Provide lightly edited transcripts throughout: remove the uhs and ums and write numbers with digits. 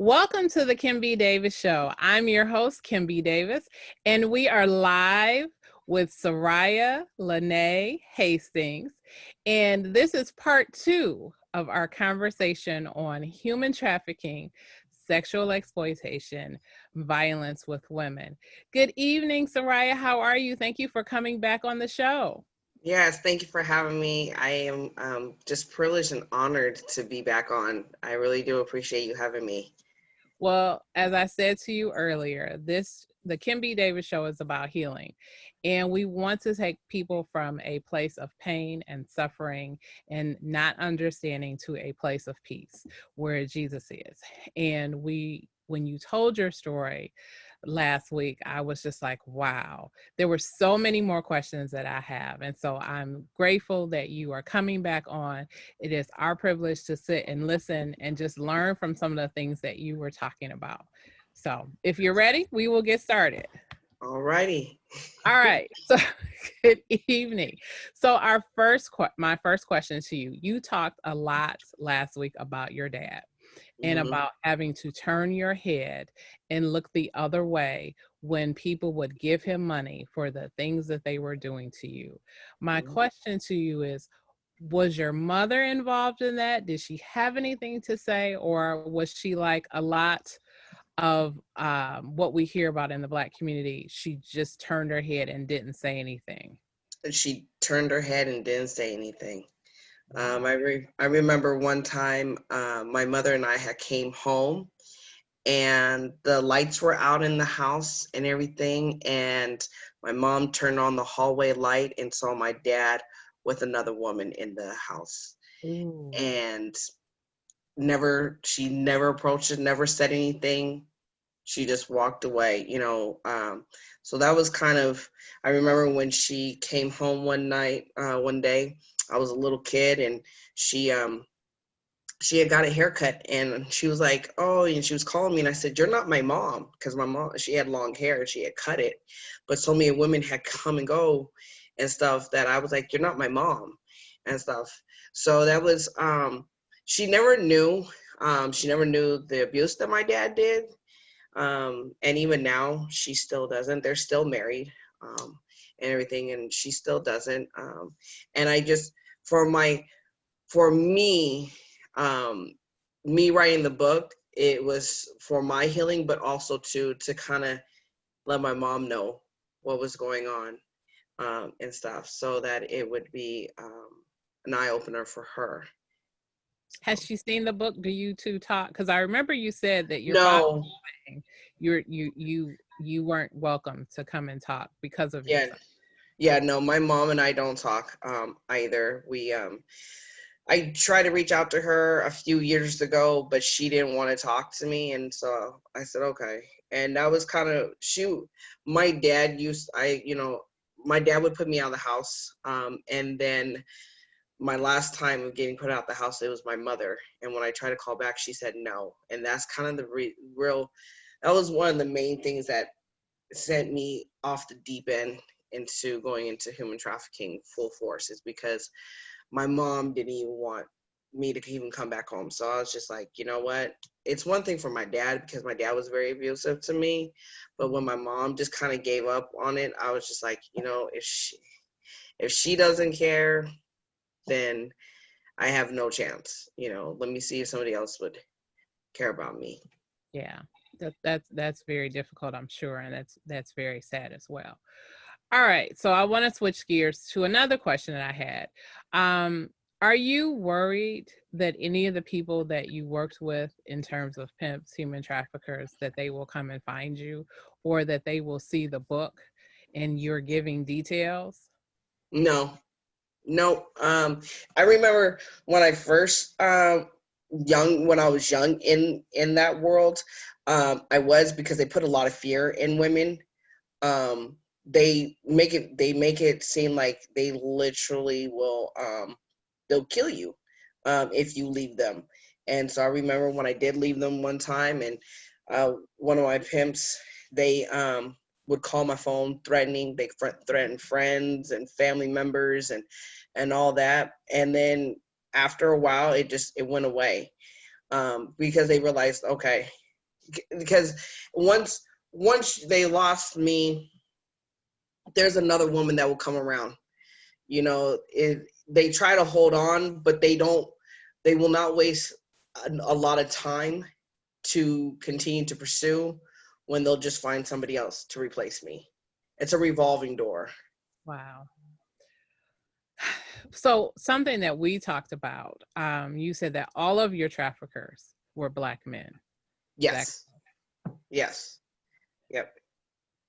Welcome to the Kim B. Davis Show. I'm your host, Kim B. Davis, and we are live with Sariah Lanae Hastings. And this is part 2 of our conversation on human trafficking, sexual exploitation, violence with women. Good evening, Sariah. How are you? Thank you for coming back on the show. Yes, thank you for having me. I am just privileged and honored to be back on. I really do appreciate you having me. Well, as I said to you earlier, the Kim B. Davis Show is about healing. And we want to take people from a place of pain and suffering and not understanding to a place of peace where Jesus is. And when you told your story last week, I was just like, wow, there were so many more questions that I have. And so I'm grateful that you are coming back on. It is our privilege to sit and listen and just learn from some of the things that you were talking about. So if you're ready, we will get started. All righty. All right. So good evening. So my first question to you, you talked a lot last week about your dad and about having to turn your head and look the other way when people would give him money for the things that they were doing to you. My question to you is, was your mother involved in that? Did she have anything to say, or was she like a lot of what we hear about in the Black community? She just turned her head and didn't say anything. She turned her head and didn't say anything. I remember one time my mother and I had came home and the lights were out in the house and everything, and my mom turned on the hallway light and saw my dad with another woman in the house. Ooh. And she never approached it, never said anything. She just walked away, so that was kind of, I remember when she came home one day, I was a little kid, and she had got a haircut, and she was like, oh, and she was calling me, and I said, you're not my mom, because my mom, she had long hair, she had cut it, but so many women had come and go and stuff that I was like, you're not my mom and stuff. So that was, she never knew the abuse that my dad did. And even now she still doesn't. They're still married, and everything, and she still doesn't. And I just, for me, me writing the book, it was for my healing, but also to kind of let my mom know what was going on, and stuff, so that it would be an eye opener for her. Has she seen the book? Do you two talk? Because I remember you said that your father, No. you weren't welcome to come and talk because of your Yeah. son. Yeah, no, my mom and I don't talk either. I tried to reach out to her a few years ago, but she didn't want to talk to me, and so I said okay. And that was kind of, my dad my dad would put me out of the house, and then my last time of getting put out the house, it was my mother, and when I tried to call back, she said no. And that's kind of the real, that was one of the main things that sent me off the deep end into going into human trafficking full force, is because my mom didn't even want me to even come back home. So I was just like, you know what? It's one thing for my dad, because my dad was very abusive to me. But when my mom just kind of gave up on it, I was just like, if she doesn't care, then I have no chance. Let me see if somebody else would care about me. Yeah, that's very difficult, I'm sure, and that's very sad as well. All right, so I want to switch gears to another question that I had. Are you worried that any of the people that you worked with in terms of pimps, human traffickers, that they will come and find you, or that they will see the book and you're giving details? No. I remember when I first when I was young in that world, I was, because they put a lot of fear in women. They make it seem like they literally will, they'll kill you if you leave them. And so I remember when I did leave them one time, and one of my pimps, they would call my phone threatening. They threatened friends and family members and all that. And then after a while, it went away, because they realized, okay, because once they lost me, there's another woman that will come around. You know, they try to hold on, but they will not waste a lot of time to continue to pursue when they'll just find somebody else to replace me. It's a revolving door. Wow. So something that we talked about, you said that all of your traffickers were Black men. Yes. Yes. Yep.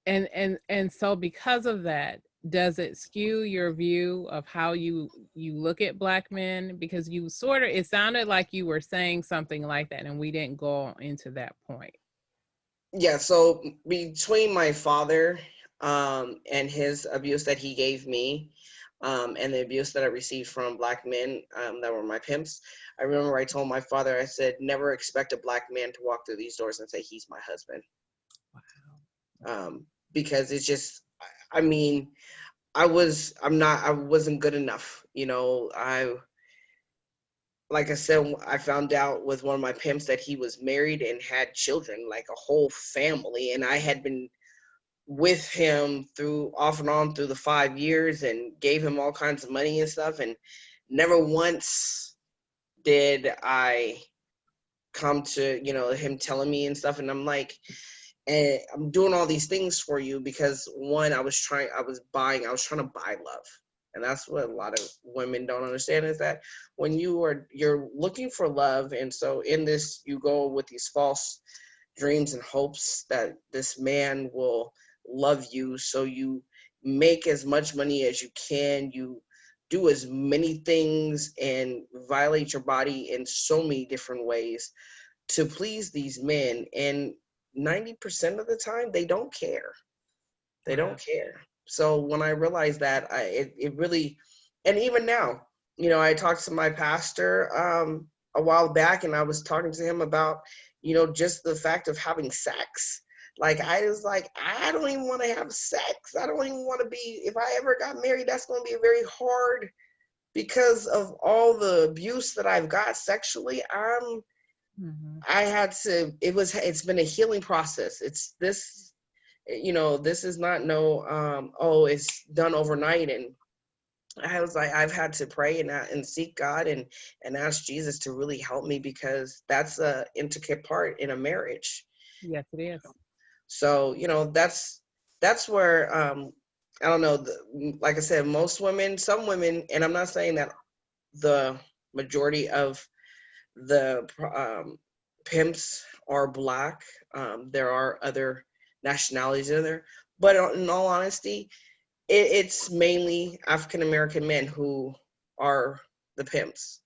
And so because of that, does it skew your view of how you look at Black men? Because you sort of, it sounded like you were saying something like that, and we didn't go into that point. Yeah. So between my father and his abuse that he gave me, and the abuse that I received from Black men that were my pimps, I remember I told my father, I said, never expect a Black man to walk through these doors and say he's my husband. Wow. Because it's just, I mean, I wasn't good enough. You know, like I said, I found out with one of my pimps that he was married and had children, like a whole family. And I had been with him through off and on through the 5 years and gave him all kinds of money and stuff. And never once did I come to, you know, him telling me and stuff. And I'm like, and I'm doing all these things for you because one, I was trying to buy love. And that's what a lot of women don't understand, is that when you're looking for love, and so in this you go with these false dreams and hopes that this man will love you, so you make as much money as you can, you do as many things and violate your body in so many different ways to please these men. And 90% of the time they don't care. They Wow. don't care. So when I realized that, it really, and even now, you know, I talked to my pastor a while back, and I was talking to him about, you know, just the fact of having sex. Like, I was like, I don't even want to have sex. I don't even want to be, if I ever got married, that's going to be very hard because of all the abuse that I've got sexually. I had to, it's been a healing process. It's this, you know, this is not oh, it's done overnight. And I was like, I've had to pray and seek God and ask Jesus to really help me, because that's a intricate part in a marriage. Yes, it is. So, you know, that's where, I don't know, like I said, some women, and I'm not saying that the majority of the pimps are Black. There are other nationalities in there, but in all honesty, it's mainly African American men who are the pimps.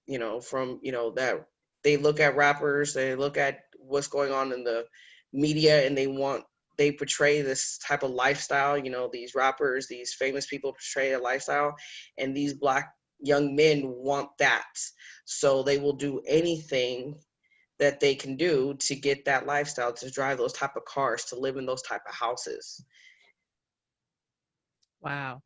You know, from, you know, that they look at rappers, they look at what's going on in the media, and they portray this type of lifestyle. You know, these rappers, these famous people portray a lifestyle, and these Black young men want that. So they will do anything that they can do to get that lifestyle, to drive those type of cars, to live in those type of houses. Wow.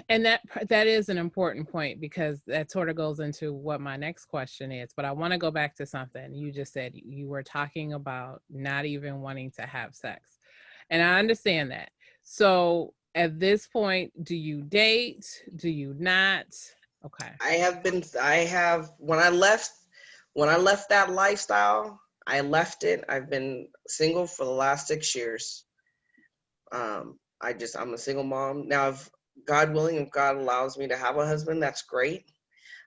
And that is an important point, because that sort of goes into what my next question is. But I want to go back to something you just said. You were talking about not even wanting to have sex, and I understand that. So at this point, do you date? Do you not? Okay. When I left that lifestyle, I left it. I've been single for the last 6 years. I'm a single mom now. If God willing, if God allows me to have a husband, that's great.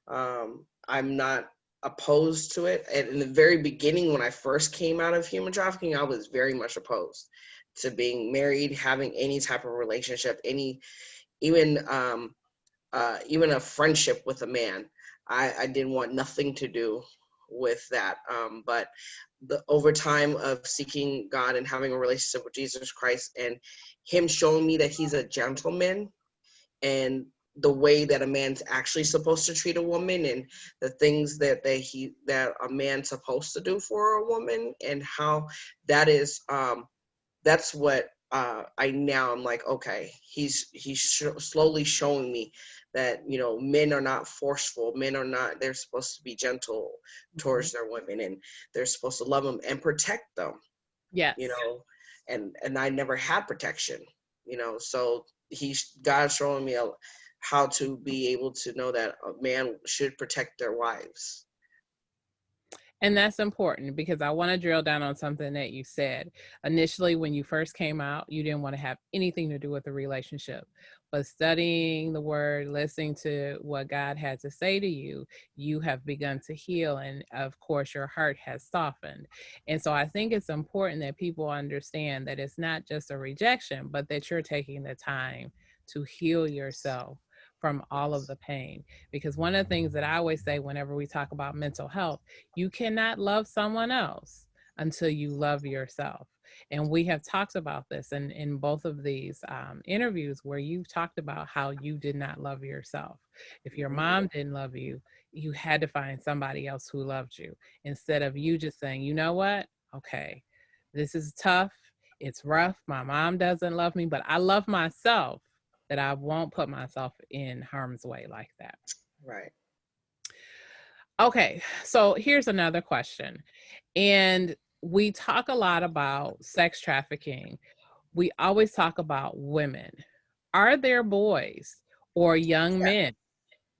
I'm not opposed to it. And in the very beginning, when I first came out of human trafficking, I was very much opposed to being married, having any type of relationship, even even a friendship with a man. I didn't want nothing to do with that. But over time of seeking God and having a relationship with Jesus Christ, and him showing me that he's a gentleman, and the way that a man's actually supposed to treat a woman, and the things that a man's supposed to do for a woman, and how that is, that's what I'm like, okay, he's slowly showing me that, you know, men are not forceful. Men are not, they're supposed to be gentle towards their women, and they're supposed to love them and protect them, Yes. you know, and I never had protection, you know, so God's showing me how to be able to know that a man should protect their wives. And that's important because I want to drill down on something that you said. Initially, when you first came out, you didn't want to have anything to do with the relationship. But studying the word, listening to what God had to say to you, you have begun to heal. And of course, your heart has softened. And so I think it's important that people understand that it's not just a rejection, but that you're taking the time to heal yourself from all of the pain. Because one of the things that I always say whenever we talk about mental health, you cannot love someone else until you love yourself. And we have talked about this in both of these interviews where you've talked about how you did not love yourself. If your mom didn't love you, you had to find somebody else who loved you instead of you just saying, you know what? Okay, this is tough. It's rough. My mom doesn't love me, but I love myself, that I won't put myself in harm's way like that. Right. Okay, so here's another question. And we talk a lot about sex trafficking. We always talk about women. Are there boys or young Yeah. men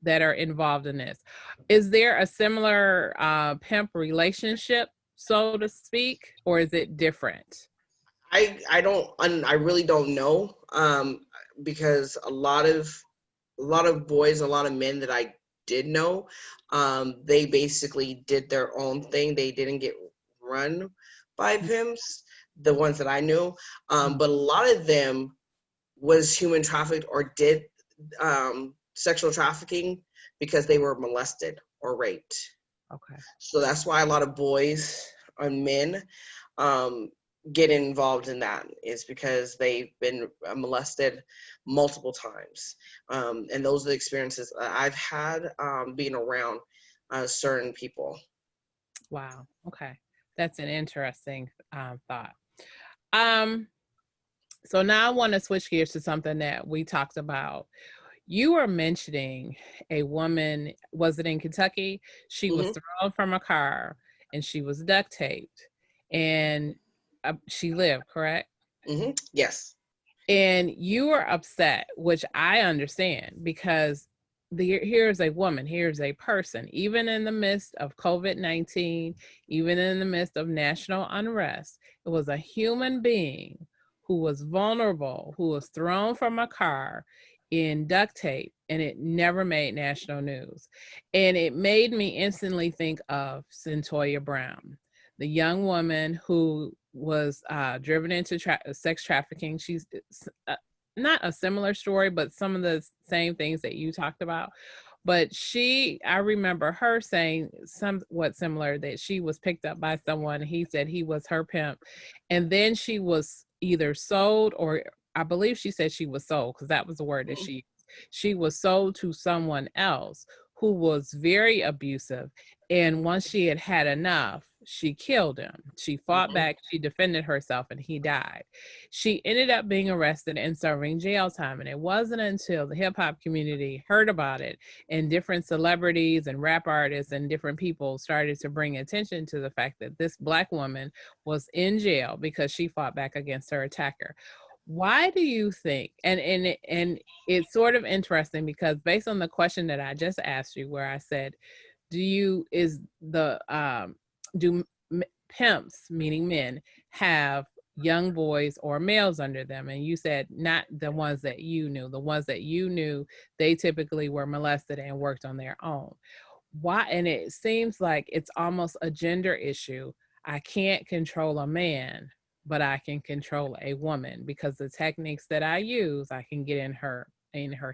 that are involved in this? Is there a similar pimp relationship, so to speak, or is it different? I really don't know, because a lot of boys, a lot of men that I did know, they basically did their own thing. They didn't get run by pimps, the ones that I knew, but a lot of them was human trafficked or did sexual trafficking because they were molested or raped. Okay. So that's why a lot of boys and men um, get involved in that, is because they've been molested multiple times. And those are the experiences I've had being around certain people. Wow. Okay. That's an interesting thought. Um, so now I want to switch gears to something that we talked about. You were mentioning a woman, was it in Kentucky? She was Hmm. thrown from a car and she was duct taped and she lived, correct? Hmm. Yes. And you were upset, which I understand because here's a woman, here's a person, even in the midst of COVID-19, even in the midst of national unrest, it was a human being who was vulnerable, who was thrown from a car in duct tape, and it never made national news. And it made me instantly think of Centoya Brown, the young woman who was driven into sex trafficking. She's not a similar story, but some of the same things that you talked about. But I remember her saying somewhat similar, that she was picked up by someone. He said he was her pimp. And then she was either sold, or I believe she said she was sold, because that was the word that she was sold to someone else who was very abusive. And once she had had enough, she killed him. She fought Hmm. back, she defended herself, and he died. She ended up being arrested and serving jail time. And it wasn't until the hip hop community heard about it, and different celebrities and rap artists and different people started to bring attention to the fact that this Black woman was in jail because she fought back against her attacker. Why do you think, and it's sort of interesting because based on the question that I just asked you, where I said, do pimps, meaning men, have young boys or males under them? And you said not the ones that you knew. The ones that you knew, they typically were molested and worked on their own. Why? And it seems like it's almost a gender issue. I can't control a man, but I can control a woman because the techniques that I use, I can get in her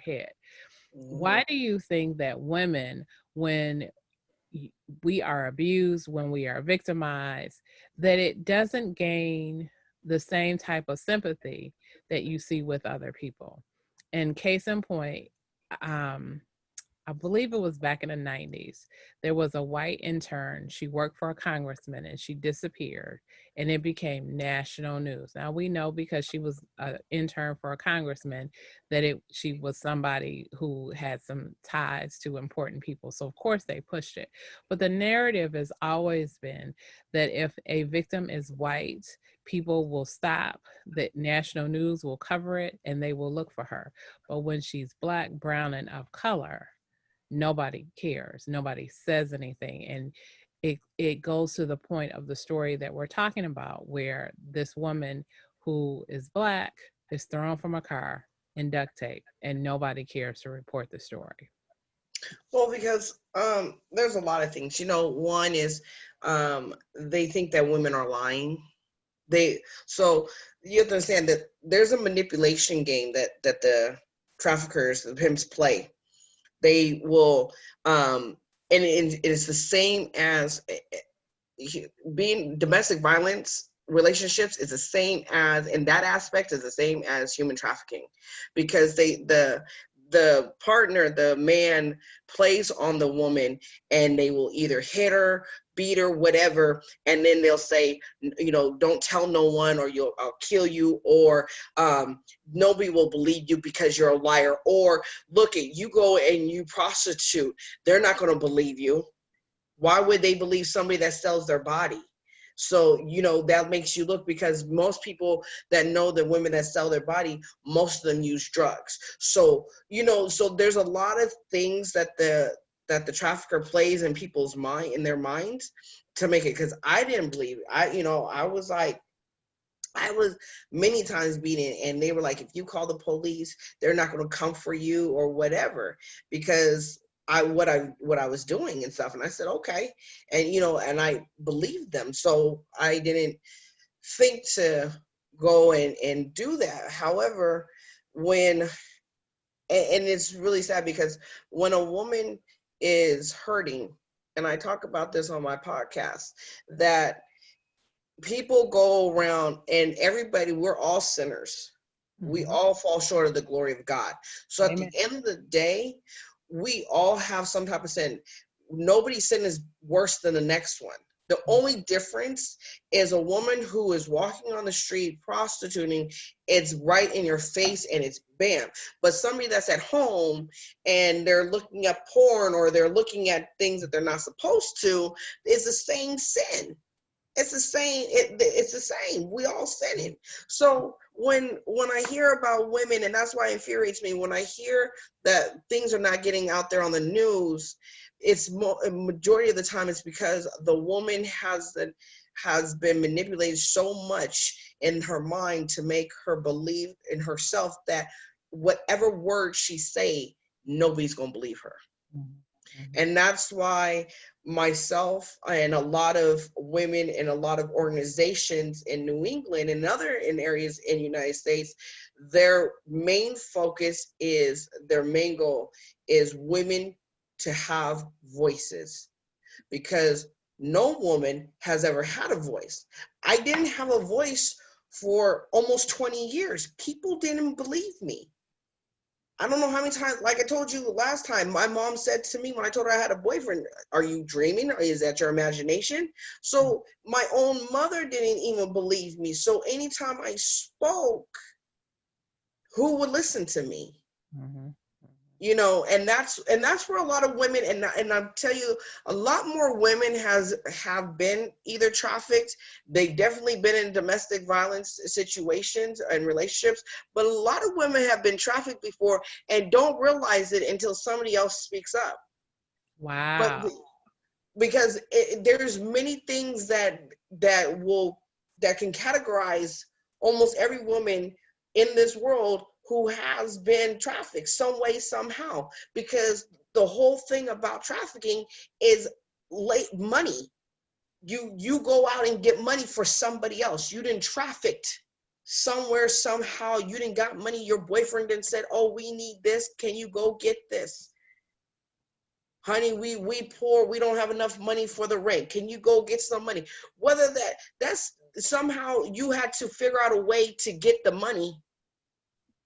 head. Hmm. Why do you think that women, when we are abused, when we are victimized, that it doesn't gain the same type of sympathy that you see with other people? And case in point, um, I believe it was back in the 90s. There was a white intern. She worked for a congressman and she disappeared, and it became national news. Now we know because she was an intern for a congressman that she was somebody who had some ties to important people. So of course they pushed it. But the narrative has always been that if a victim is white, people will stop, that national news will cover it and they will look for her. But when she's black, brown, and of color, nobody cares. Nobody says anything. And it goes to the point of the story that we're talking about, where this woman who is black is thrown from a car in duct tape and nobody cares to report the story. Well, because there's a lot of things. One is they think that women are lying. So you have to understand that there's a manipulation game that the traffickers, the pimps play. They will, and it's the same as being domestic violence relationships is the same as, in that aspect, is the same as human trafficking, because the partner, the man, plays on the woman, and they will either hit her, beat her, whatever, and then they'll say, don't tell no one, or I'll kill you, or nobody will believe you because you're a liar, or look at you, go and you prostitute, they're not going to believe you. Why would they believe somebody that sells their body? So, that makes you look, because most people that know the women that sell their body, most of them use drugs. So, so there's a lot of things that the trafficker plays in people's in their minds to make it, because I didn't believe it. I was many times beaten, and they were like, if you call the police, they're not going to come for you or whatever, because what I was doing and stuff. And I said, okay. And, and I believed them. So I didn't think to go and do that. However, and it's really sad, because when a woman is hurting, and I talk about this on my podcast, that people go around, and everybody, we're all sinners. We all fall short of the glory of God. So at the end of the day, we all have some type of sin. Nobody's sin is worse than the next one. The only difference is a woman who is walking on the street prostituting, it's right in your face and it's bam. But somebody that's at home and they're looking at porn, or they're looking at things that they're not supposed to, it's the same sin. It's the same. It's the same. We all sinning. So when I hear about women, and that's why it infuriates me, when I hear that things are not getting out there on the news, it's a majority of the time it's because the woman has been manipulated so much in her mind to make her believe in herself that whatever word she say, nobody's gonna believe her. And that's why myself and a lot of women in a lot of organizations in New England and in areas in the United States, their main goal is women to have voices, because no woman has ever had a voice. I didn't have a voice for almost 20 years. People didn't believe me. I don't know how many times, like I told you last time, my mom said to me when I told her I had a boyfriend, are you dreaming, or is that your imagination? So my own mother didn't even believe me. So anytime I spoke, who would listen to me? And that's where a lot of women, and I'll tell you, a lot more women have been either trafficked. They've definitely been in domestic violence situations and relationships, but a lot of women have been trafficked before and don't realize it until somebody else speaks up. Wow. But because there's many things that can categorize almost every woman in this world who has been trafficked some way, somehow, because the whole thing about trafficking is money. You go out and get money for somebody else. You didn't trafficked somewhere, somehow. You didn't got money. Your boyfriend then said, oh, we need this. Can you go get this? Honey, we poor. We don't have enough money for the rent. Can you go get some money? Whether that's somehow you had to figure out a way to get the money.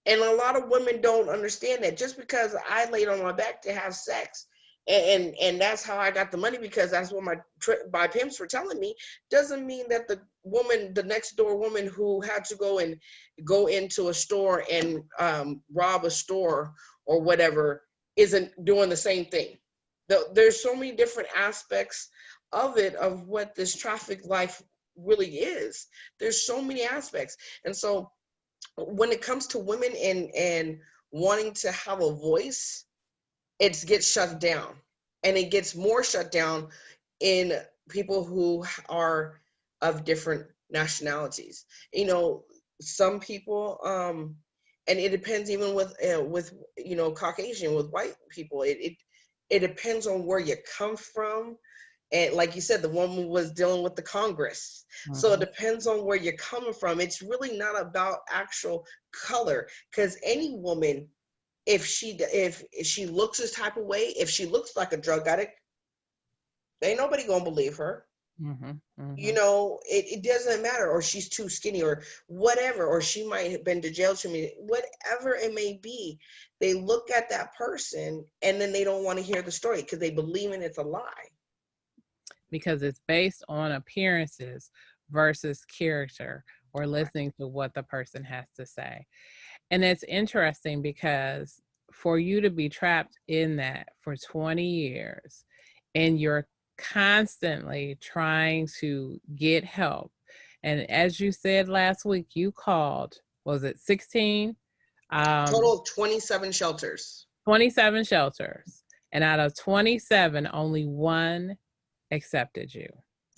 And a lot of women don't understand that just because I laid on my back to have sex and that's how I got the money because that's what my pimps were telling me, doesn't mean that the next door woman who had to go into a store and rob a store or whatever isn't doing the same thing. There's so many different aspects of it, of what this traffic life really is. There's so many aspects. And so when it comes to women and wanting to have a voice, it gets shut down, and it gets more shut down in people who are of different nationalities. Some people, and it depends even with Caucasian, with white people. It depends on where you come from. And like you said, the woman was dealing with the Congress. So it depends on where you're coming from. It's really not about actual color, because any woman, if she looks this type of way, if she looks like a drug addict, ain't nobody gonna believe her. It doesn't matter, or she's too skinny or whatever, or she might have been to jail too many, whatever it may be. They look at that person and then they don't want to hear the story because they believe in it's a lie. Because it's based on appearances versus character, or listening to what the person has to say. And it's interesting because for you to be trapped in that for 20 years and you're constantly trying to get help. And as you said last week, you called, was it 16? Total of 27 shelters. 27 shelters. And out of 27, only one accepted you.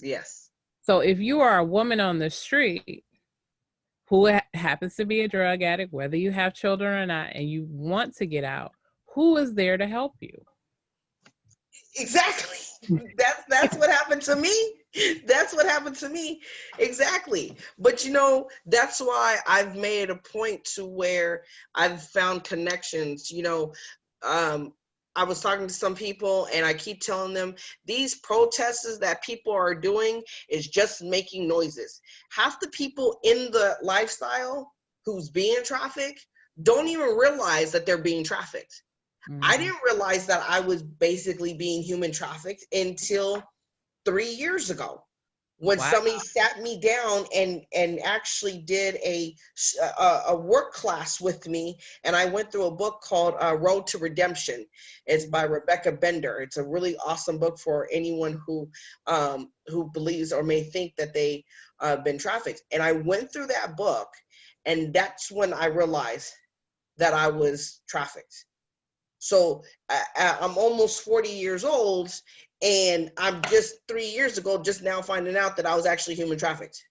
Yes. So if you are a woman on the street who happens to be a drug addict, whether you have children or not, and you want to get out, who is there to help you? Exactly. That's what happened to me. That's what happened to me. Exactly. But that's why I've made a point to where I've found connections. I was talking to some people and I keep telling them these protests that people are doing is just making noises. Half the people in the lifestyle who's being trafficked don't even realize that they're being trafficked. I didn't realize that I was basically being human trafficked until 3 years ago, when somebody sat me down and actually did a work class with me, and I went through a book called Road to Redemption. It's by Rebecca Bender. It's a really awesome book for anyone who believes or may think that they been trafficked. And I went through that book, and that's when I realized that I was trafficked. So I'm almost 40 years old, and I'm just 3 years ago just now finding out that I was actually human trafficked.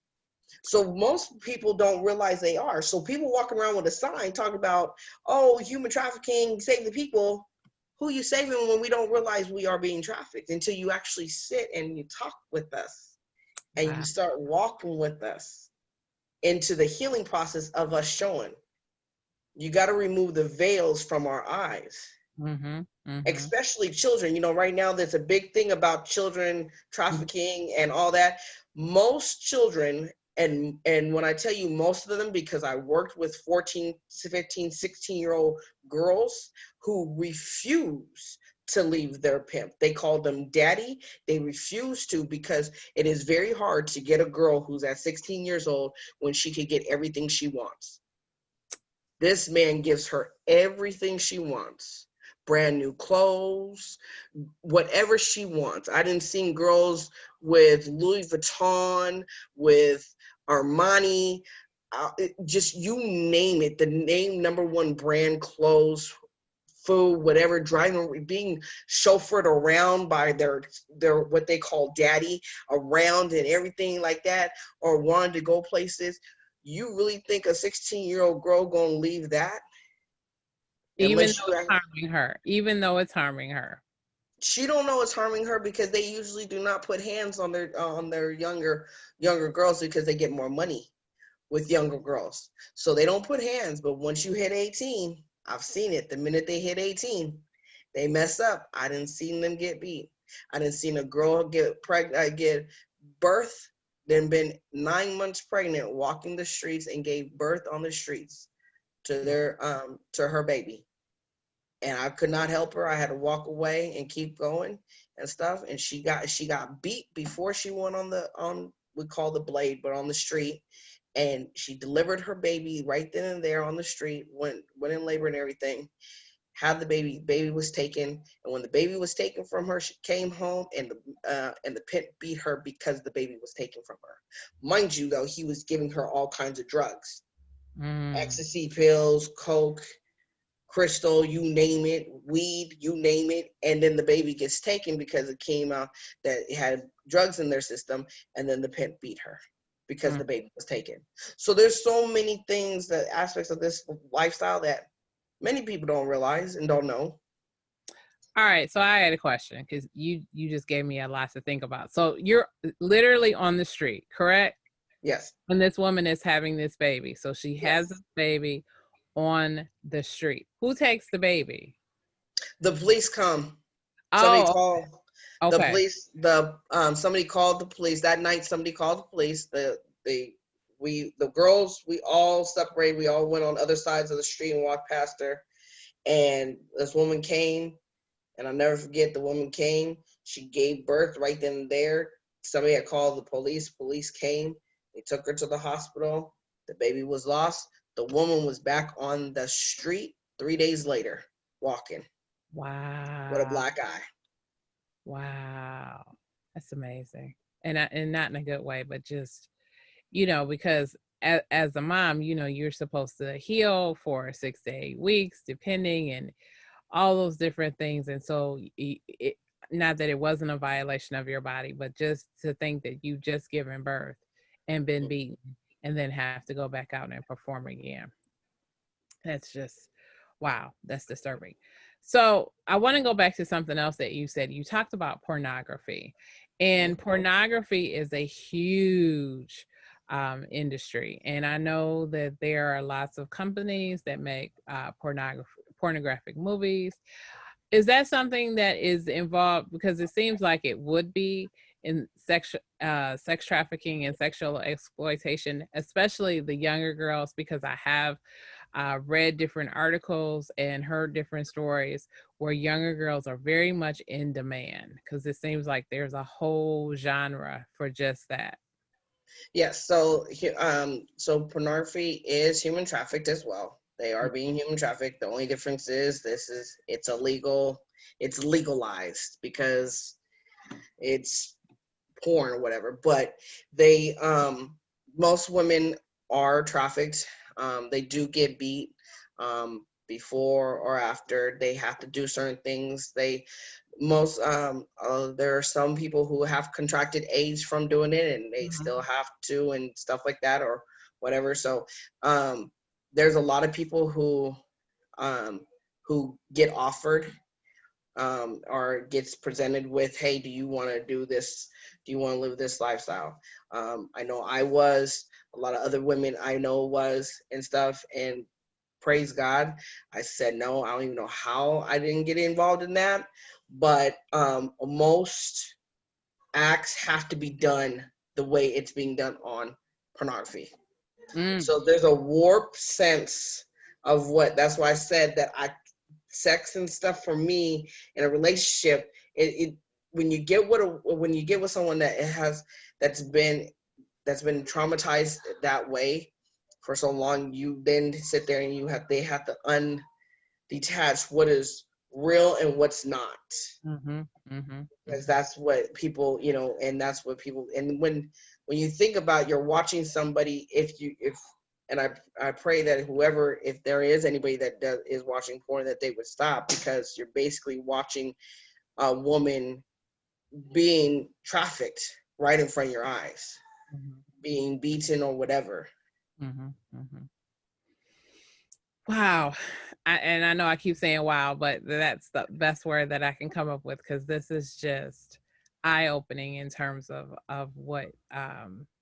So most people don't realize they are. So people walk around with a sign talking about, oh, human trafficking, save the people. Who you saving when we don't realize we are being trafficked until you actually sit and you talk with us and you start walking with us into the healing process of us showing. You got to remove the veils from our eyes. Especially children. Right now there's a big thing about children trafficking and all that. Most children, and when I tell you most of them, because I worked with 14, 15, 16-year-old girls who refuse to leave their pimp. They call them daddy. They refuse to, because it is very hard to get a girl who's at 16 years old when she could get everything she wants. This man gives her everything she wants. Brand new clothes, whatever she wants. I didn't see girls with Louis Vuitton, with Armani, just you name it, the name number one brand clothes, food, whatever, driving, being chauffeured around by their what they call daddy around and everything like that, or wanting to go places. You really think a 16-year-old girl gonna leave that? Even though it's harming her. Even though it's harming her. She don't know it's harming her, because they usually do not put hands on their younger girls, because they get more money with younger girls. So they don't put hands. But once you hit 18, I've seen it. The minute they hit 18, they mess up. I didn't see them get beat. I didn't see a girl get pregnant, get birth, then been 9 months pregnant, walking the streets and gave birth on the streets to her baby, and I could not help her. I had to walk away and keep going and stuff. And she got beat before she went on we call the blade, but on the street. And she delivered her baby right then and there on the street. Went in labor and everything. Had the baby. Baby was taken, and when the baby was taken from her, she came home, and the pimp beat her because the baby was taken from her. Mind you, though, he was giving her all kinds of drugs, Mm. ecstasy pills, coke, crystal, you name it, weed, you name it, and then the baby gets taken because it came out that it had drugs in their system, and then the pimp beat her because Mm. the baby was taken. So there's so many things, that aspects of this lifestyle that many people don't realize and don't know. All right, so I had a question because you just gave me a lot to think about. So you're literally on the street, correct? Yes, And this woman is having this baby. So she has yes. this baby on the street. Who takes the baby? The police come. Somebody Oh, call the okay. police. Somebody called the police that night. Somebody called the police. The girls, we all separated. We all went on other sides of the street and walked past her. And this woman came, and I'll never forget. The woman came. She gave birth right then and there. Somebody had called the police. Police came. They took her to the hospital. The baby was lost. The woman was back on the street 3 days later, walking with a Wow. black eye. Wow. That's amazing. And not in a good way, but just, because as a mom, you're supposed to heal for 6 to 8 weeks, depending, and all those different things. And so, not that it wasn't a violation of your body, but just to think that you just given birth and been beaten and then have to go back out and perform again. That's just, wow, that's disturbing. So I want to go back to something else that you said. You talked about pornography, and pornography is a huge industry. And I know that there are lots of companies that make pornographic movies. Is that something that is involved? Because it seems like it would be in sex trafficking and sexual exploitation, especially the younger girls, because I have read different articles and heard different stories where younger girls are very much in demand because it seems like there's a whole genre for just that. Yes, so pornography is human trafficked as well. They are being human trafficked. The only difference is it's illegal. It's legalized because it's porn or whatever. But they most women are trafficked. They do get beat before or after. They have to do certain things. There are some people who have contracted AIDS from doing it, and they still Mhm. have to, and stuff like that, or whatever. So there's a lot of people um, who get offered, or gets presented with, hey, do you want to do this? Do you want to live this lifestyle? I know I was, a lot of other women I know was, and stuff, and praise God, I said no. I don't even know how I didn't get involved in that, but most acts have to be done the way it's being done on pornography. Mm. So there's a warped sense of what. That's why I said that sex and stuff for me in a relationship, it when you get with someone that's been that's been traumatized that way for so long, you then sit there and they have to undetach what is real and what's not, Mhm. Mhm. because Mhm. that's what people, and that's what people. And when you think about, you're watching somebody, if and I pray that whoever, if there is anybody that is watching porn, that they would stop, because you're basically watching a woman being trafficked right in front of your eyes, Mhm. being beaten or whatever. Mhm. Mhm. Wow. And I know I keep saying wow, but that's the best word that I can come up with because this is just eye opening in terms of what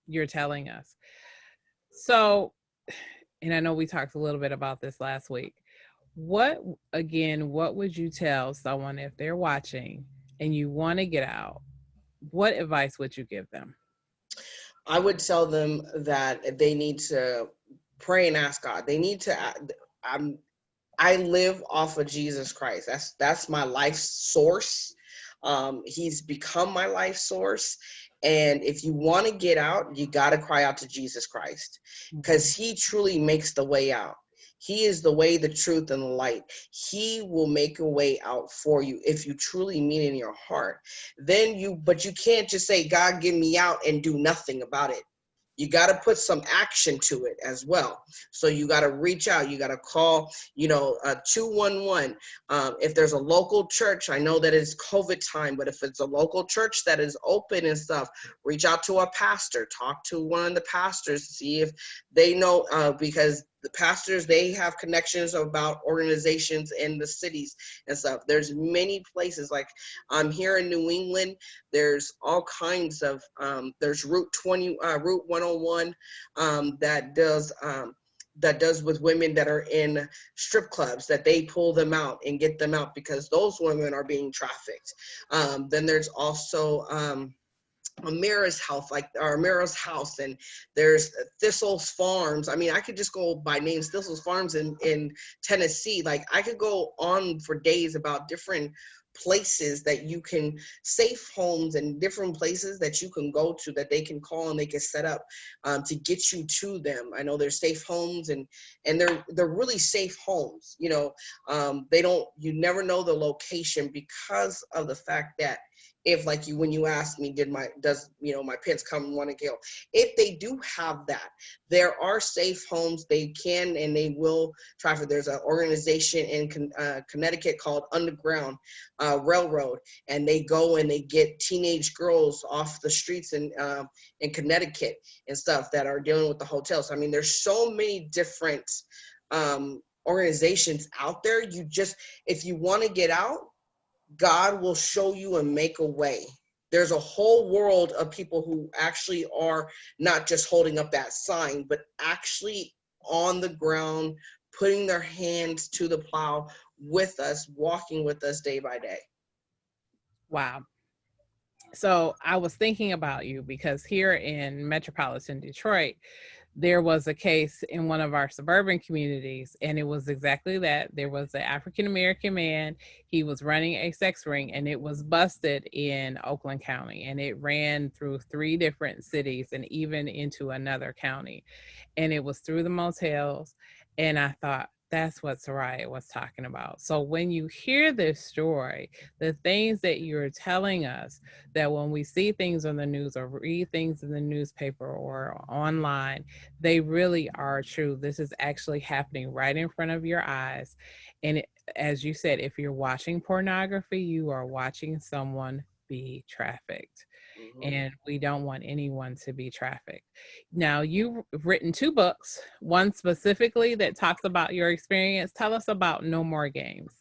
you're telling us. So, and I know we talked a little bit about this last week. What, again, what would you tell someone if they're watching and you want to get out? What advice would you give them? I would tell them that they need to pray and ask God. They need to. I live off of Jesus Christ. That's my life source. He's become my life source. And if you want to get out, you got to cry out to Jesus Christ, because he truly makes the way out. He is the way, the truth, and the light. He will make a way out for you if you truly mean it in your heart. But you can't just say, God, get me out, and do nothing about it. You got to put some action to it as well. So you got to reach out. You got to call, 211. If there's a local church, I know that it's COVID time, but if it's a local church that is open and stuff, reach out to a pastor, talk to one of the pastors, see if they know, because the pastors, they have connections about organizations in the cities and stuff. There's many places, like I'm here in New England. There's all kinds of, there's Route 101 that does with women that are in strip clubs, that they pull them out and get them out because those women are being trafficked. Then there's also Amira's house, and there's Thistle's Farms. I mean, I could just go by names. Thistle's Farms in Tennessee. Like, I could go on for days about different places that you can, safe homes and different places that you can go to, that they can call and they can set up to get you to them. I know there's safe homes, and they're really safe homes. You never know the location, because of the fact that, if, like, when you asked me, does my pimps come and want to kill? If they do have that, there are safe homes. They can and they will traffic. There's an organization in Connecticut called Underground Railroad, and they go and they get teenage girls off the streets in Connecticut and stuff, that are dealing with the hotels. I mean, there's so many different organizations out there. If you want to get out, God will show you and make a way. There's a whole world of people who actually are not just holding up that sign, but actually on the ground, putting their hands to the plow with us, walking with us day by day. Wow. So I was thinking about you because here in metropolitan Detroit, there was a case in one of our suburban communities, and it was exactly that. There was an African-American man. He was running a sex ring, and it was busted in Oakland County, and it ran through 3 different cities and even into another county. And it was through the motels. And I thought, that's what Sariah was talking about. So when you hear this story, the things that you're telling us, that when we see things on the news or read things in the newspaper or online, they really are true. This is actually happening right in front of your eyes. And as you said, if you're watching pornography, you are watching someone be trafficked. And we don't want anyone to be trafficked. Now, you've written 2 books, one specifically that talks about your experience. Tell us about No More Games.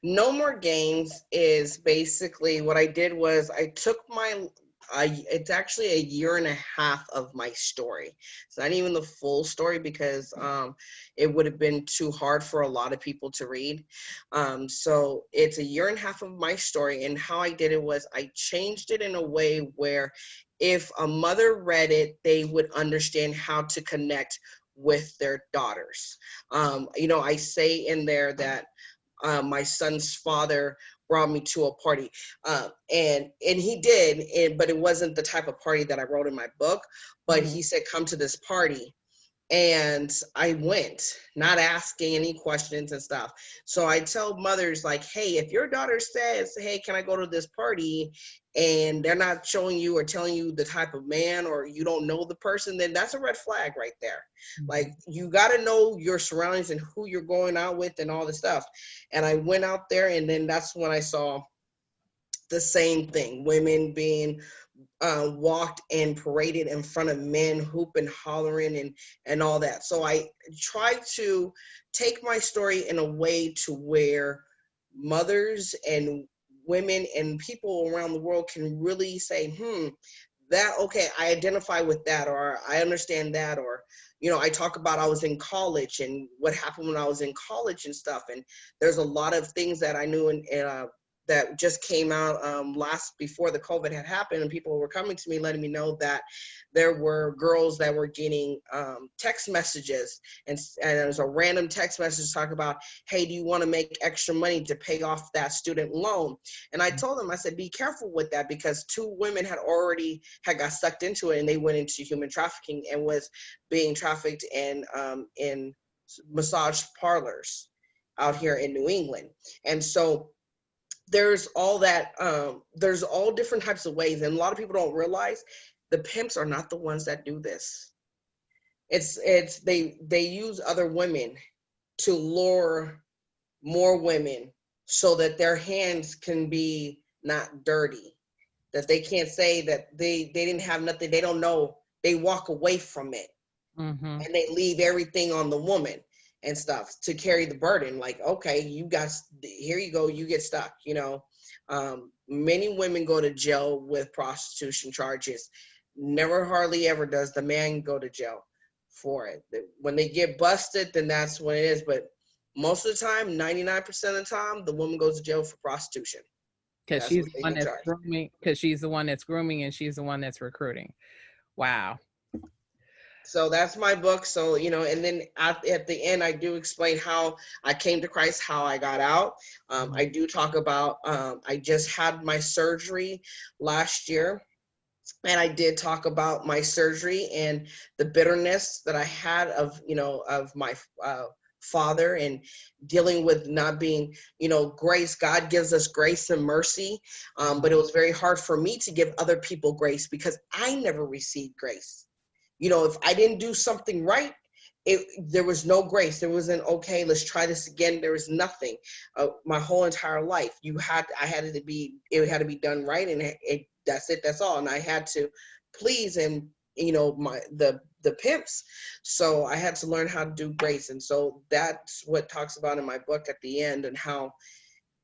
No More Games is basically, what I did was I took it's actually a year and a half of my story. It's not even the full story, because it would have been too hard for a lot of people to read. So it's a year and a half of my story. And how I did it was I changed it in a way where if a mother read it, they would understand how to connect with their daughters. I say in there that my son's father brought me to a party, and he did, but it wasn't the type of party that I wrote in my book. But he said, come to this party. And I went, not asking any questions and stuff. So I tell mothers, like, hey, if your daughter says, hey, can I go to this party, and they're not showing you or telling you the type of man, or you don't know the person, then that's a red flag right there. Like, you got to know your surroundings and who you're going out with and all this stuff. And I went out there, and then that's when I saw the same thing, women being walked and paraded in front of men, hooping, hollering, and all that. So I try to take my story in a way to where mothers and women and people around the world can really say, okay, I identify with that, or I understand that, or I talk about, I was in college and what happened when I was in college and stuff. And there's a lot of things that I knew that just came out before the COVID had happened, and people were coming to me letting me know that there were girls that were getting text messages, and it was a random text message talking about, hey, do you want to make extra money to pay off that student loan? And I told them, I said, be careful with that, because 2 women had got sucked into it, and they went into human trafficking and was being trafficked in massage parlors out here in New England. And so there's all that, there's all different types of ways, and a lot of people don't realize the pimps are not the ones that do this. They use other women to lure more women so that their hands can be not dirty, that they can't say that they didn't have nothing, they don't know, they walk away from it. Mm-hmm. And they leave everything on the woman and stuff to carry the burden. Like, okay, here you go, you get stuck, you know. Many women go to jail with prostitution charges. Never, hardly ever does the man go to jail for it. When they get busted, then that's when it is. But most of the time, 99% of the time, the woman goes to jail for prostitution. Because she's the one that's grooming. Because she's the one that's grooming, and she's the one that's recruiting. Wow. So that's my book. So, you know, and then at the end, I do explain how I came to Christ, how I got out. I do talk about, I just had my surgery last year. And I did talk about my surgery and the bitterness that I had of, you know, of my father, and dealing with not being, you know, grace. God gives us grace and mercy. But it was very hard for me to give other people grace because I never received grace. You know, if I didn't do something right, there was no grace. There wasn't, okay, let's try this again. There was nothing. My whole entire life, it had to be done right, and that's it. That's all. And I had to please, and you know, the pimps. So I had to learn how to do grace, and so that's what talks about in my book at the end, and how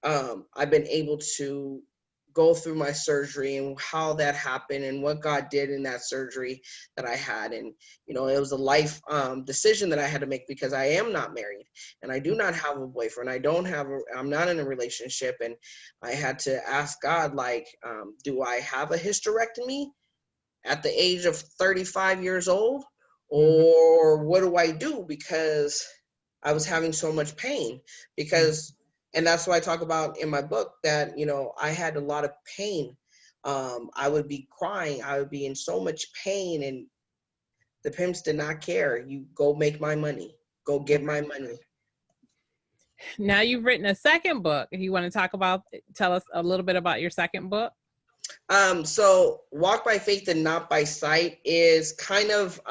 I've been able to go through my surgery and how that happened and what God did in that surgery that I had. And, you know, it was a life decision that I had to make, because I am not married and I do not have a boyfriend. I'm not in a relationship. And I had to ask God, like, do I have a hysterectomy at the age of 35 years old? Or what do I do? Because I was having so much pain, and that's what I talk about in my book, that, you know, I had a lot of pain. I would be crying. I would be in so much pain, and the pimps did not care. You go make my money. Go get my money. Now you've written a second book. You want to tell us a little bit about your second book? So Walk by Faith and Not by Sight is kind of,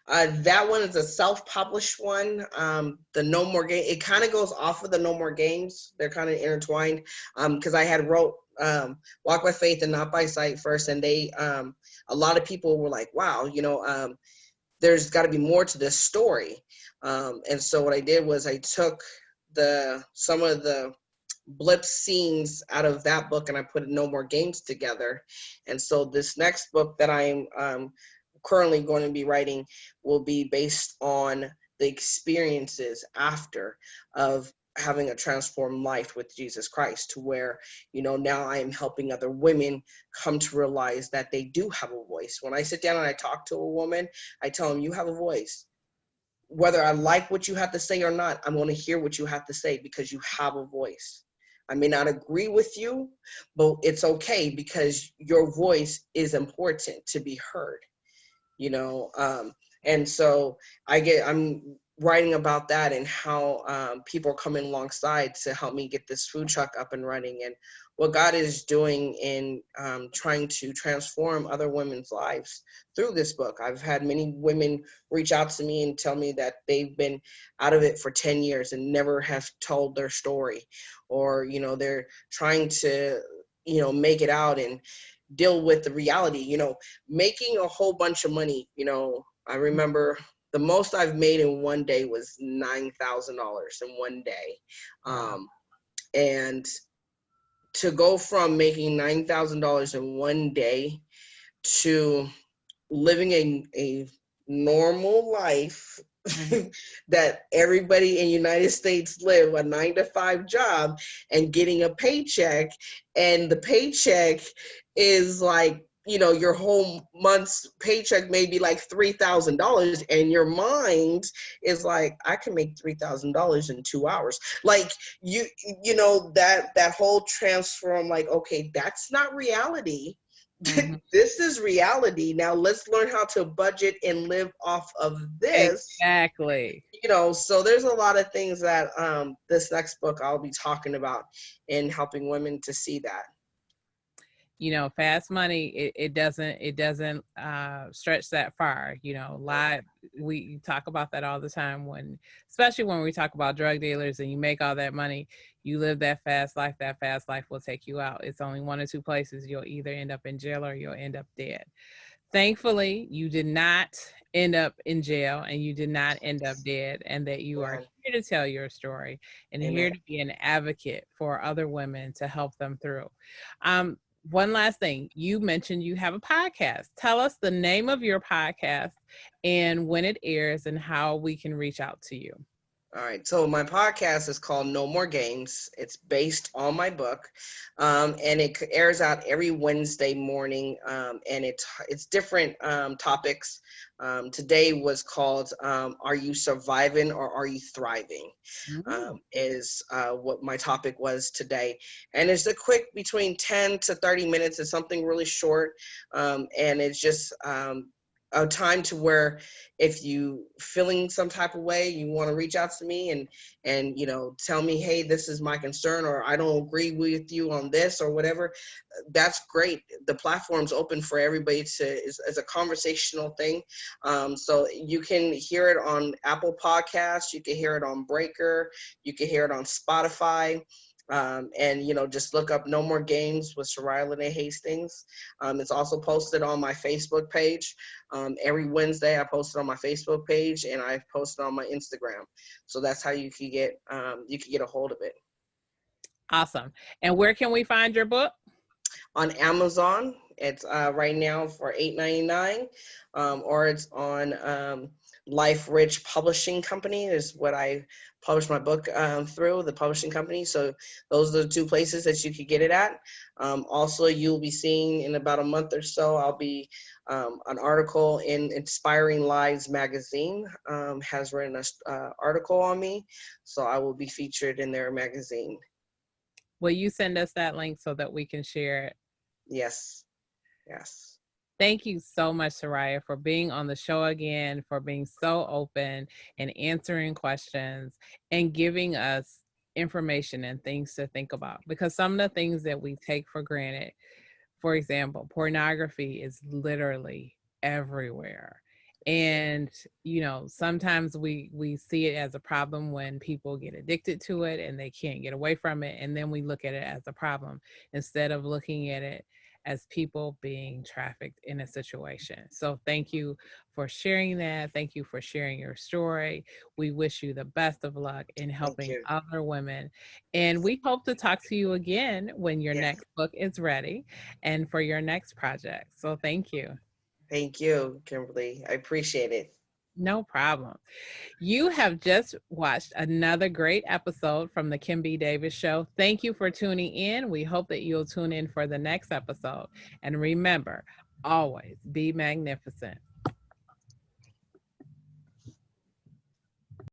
that one is a self-published one. The No More Game, it kind of goes off of the No More Games. They're kind of intertwined, because I had wrote Walk by Faith and Not by Sight first, and they a lot of people were like, wow, you know, there's got to be more to this story. And so what I did was I took some of the blip scenes out of that book, and I put No More Games together. And so this next book that I'm currently going to be writing will be based on the experiences after of having a transformed life with Jesus Christ, to where, you know, now I am helping other women come to realize that they do have a voice. When I sit down and I talk to a woman, I tell them, you have a voice. Whether I like what you have to say or not, I'm going to hear what you have to say, because you have a voice. I may not agree with you, but it's okay, because your voice is important to be heard. You know, and so I'm writing about that, and how people are coming alongside to help me get this food truck up and running, and what God is doing in trying to transform other women's lives through this book. I've had many women reach out to me and tell me that they've been out of it for 10 years and never have told their story, or, you know, they're trying to, you know, make it out and deal with the reality, you know, making a whole bunch of money. You know, I remember the most I've made in one day was $9,000 in one day. And to go from making $9,000 in one day to living a normal life Mhm. that everybody in United States live a 9 to 5 job and getting a paycheck, and the paycheck is like, your whole month's paycheck may be like $3,000, and your mind is like, I can make $3,000 in 2 hours. Like, that whole transfer. I'm like, okay, that's not reality. Mhm. This is reality. Now let's learn how to budget and live off of this. Exactly. So there's a lot of things that this next book I'll be talking about in helping women to see that. Fast money, it doesn't stretch that far. We talk about that all the time, especially when we talk about drug dealers, and you make all that money, you live that fast life will take you out. It's only one or two places. You'll either end up in jail or you'll end up dead. Thankfully, you did not end up in jail and you did not end up dead, and that you are Amen. here to tell your story and Amen. here to be an advocate for other women to help them through. Um, One last thing, you mentioned you have a podcast. Tell us the name of your podcast and when it airs and how we can reach out to you. All right. So my podcast is called No More Games. It's based on my book, and it airs out every Wednesday morning. And it's different topics. Today was called "Are You Surviving or Are You Thriving?" Mm. Is what my topic was today, and it's a quick between 10 to 30 minutes. It's something really short, and it's just a time to where if you feeling some type of way, you want to reach out to me and tell me, hey, this is my concern, or I don't agree with you on this or whatever. That's great. The platform's open for everybody to is a conversational thing. So you can hear it on Apple Podcasts, you can hear it on Breaker, you can hear it on Spotify. And just look up No More Games with Sariah Lanae Hastings. It's also posted on my Facebook page. Every Wednesday I post it on my Facebook page, and I post it on my Instagram. So that's how you can get a hold of it. Awesome. And where can we find your book? On Amazon, it's right now for $8.99, or it's on Life Rich Publishing Company is what I published my book through, the publishing company. So those are the two places that you could get it at. Also, you'll be seeing in about a month or so, I'll be an article in Inspiring Lives magazine has written an article on me. So I will be featured in their magazine. Will you send us that link so that we can share it? Yes. Yes. Thank you so much, Sariah, for being on the show again, for being so open and answering questions and giving us information and things to think about. Because some of the things that we take for granted, for example, pornography is literally everywhere. And sometimes we see it as a problem when people get addicted to it and they can't get away from it, and then we look at it as a problem instead of looking at it as people being trafficked in a situation. So thank you for sharing that. Thank you for sharing your story. We wish you the best of luck in Thank helping you. other women, and we hope to talk to you again when your Yes. next book is ready and for your next project. So thank you. Thank you, Kimberly. I appreciate it. No problem. You have just watched another great episode from the Kim B. Davis Show. Thank you for tuning in. We hope that you'll tune in for the next episode. And remember, always be magnificent.